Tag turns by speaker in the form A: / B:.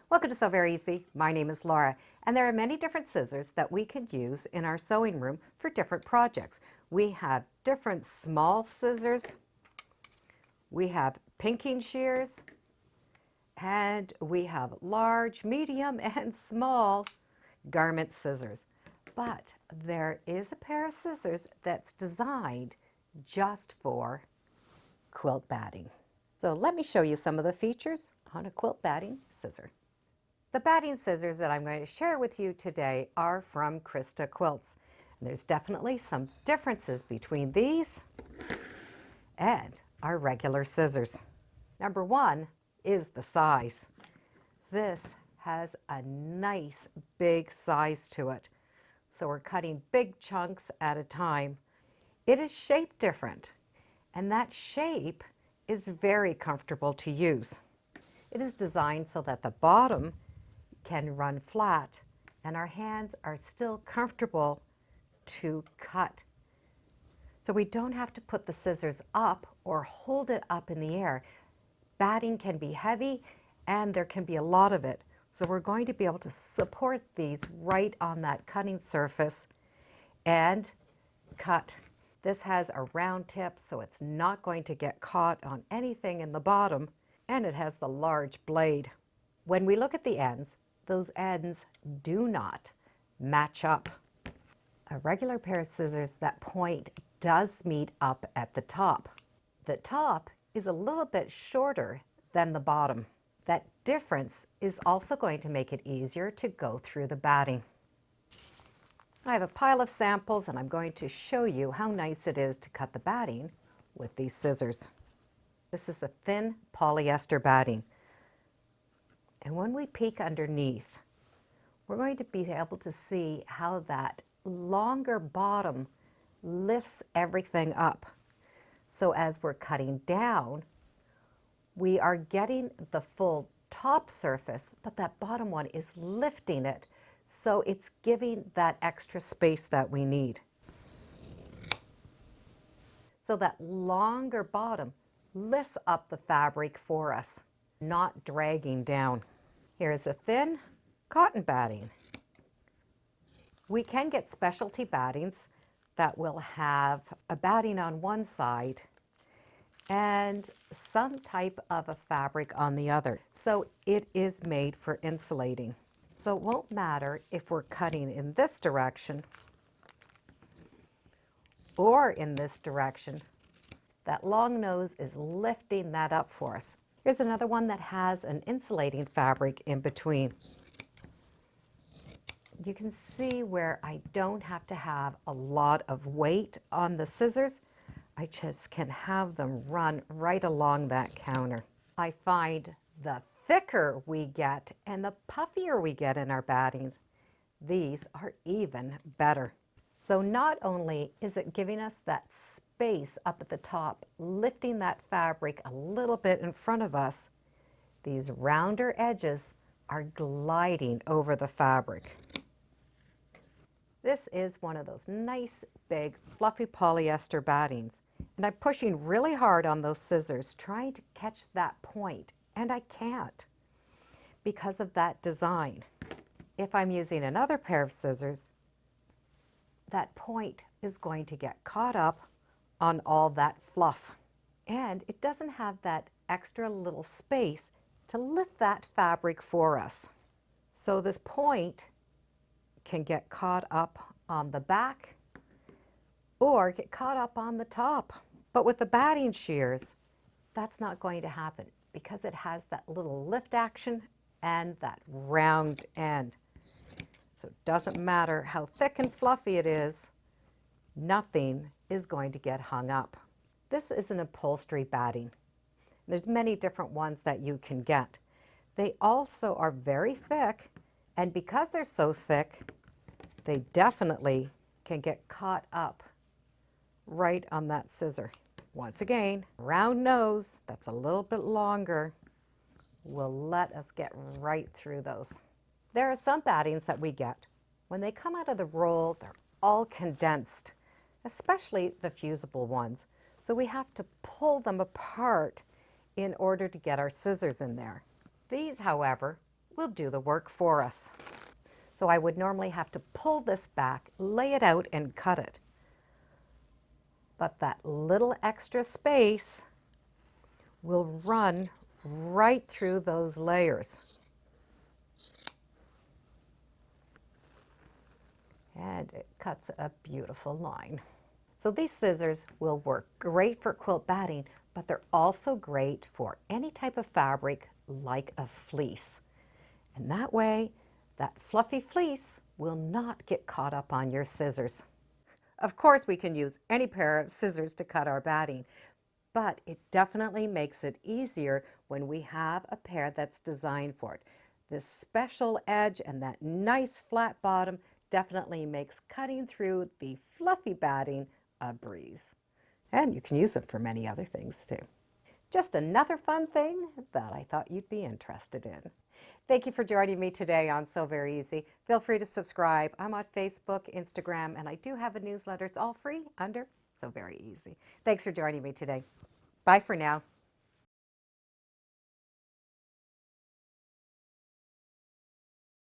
A: Welcome to Sew Very Easy. My name is Laura, and there are many different scissors that we can use in our sewing room for different projects. We have different small scissors, we have pinking shears, and we have large, medium, and small garment scissors. But there is a pair of scissors that's designed just for quilt batting. So let me show you some of the features on a quilt batting scissor. The batting scissors that I'm going to share with you today are from Christa Quilts. And there's definitely some differences between these and our regular scissors. Number one is the size. This has a nice big size to it. So we're cutting big chunks at a time. It is shaped different, and that shape is very comfortable to use. It is designed so that the bottom can run flat and our hands are still comfortable to cut. So we don't have to put the scissors up or hold it up in the air. Batting can be heavy and there can be a lot of it. So we're going to be able to support these right on that cutting surface and cut. This has a round tip, so it's not going to get caught on anything in the bottom, and it has the large blade. When we look at the ends, those ends do not match up. A regular pair of scissors, that point does meet up at the top. The top is a little bit shorter than the bottom. That difference is also going to make it easier to go through the batting. I have a pile of samples and I'm going to show you how nice it is to cut the batting with these scissors. This is a thin polyester batting. And when we peek underneath, we're going to be able to see how that longer bottom lifts everything up. So as we're cutting down, we are getting the full top surface, but that bottom one is lifting it. So it's giving that extra space that we need. So that longer bottom lifts up the fabric for us, not dragging down. Here's a thin cotton batting. We can get specialty battings that will have a batting on one side and some type of a fabric on the other. So it is made for insulating. So it won't matter if we're cutting in this direction or in this direction. That long nose is lifting that up for us. Here's another one that has an insulating fabric in between. You can see where I don't have to have a lot of weight on the scissors. I just can have them run right along that counter. I find the thicker we get and the puffier we get in our battings, these are even better. So not only is it giving us that space up at the top, lifting that fabric a little bit in front of us, these rounder edges are gliding over the fabric. This is one of those nice, big, fluffy polyester battings. And I'm pushing really hard on those scissors, trying to catch that point, and I can't because of that design. If I'm using another pair of scissors, that point is going to get caught up on all that fluff. And it doesn't have that extra little space to lift that fabric for us. So this point can get caught up on the back or get caught up on the top. But with the batting shears, that's not going to happen because it has that little lift action and that round end. So it doesn't matter how thick and fluffy it is, nothing is going to get hung up. This is an upholstery batting. There's many different ones that you can get. They also are very thick, and because they're so thick, they definitely can get caught up right on that scissor. Once again, round nose, that's a little bit longer, will let us get right through those. There are some battings that we get. When they come out of the roll, they're all condensed, especially the fusible ones. So we have to pull them apart in order to get our scissors in there. These, however, will do the work for us. So I would normally have to pull this back, lay it out, and cut it. But that little extra space will run right through those layers. And it cuts a beautiful line. So these scissors will work great for quilt batting, but they're also great for any type of fabric like a fleece. And that way, that fluffy fleece will not get caught up on your scissors. Of course, we can use any pair of scissors to cut our batting, but it definitely makes it easier when we have a pair that's designed for it. This special edge and that nice flat bottom definitely makes cutting through the fluffy batting a breeze. And you can use it for many other things too. Just another fun thing that I thought you'd be interested in. Thank you for joining me today on Sew Very Easy. Feel free to subscribe. I'm on Facebook, Instagram, and I do have a newsletter. It's all free under Sew Very Easy. Thanks for joining me today. Bye for now.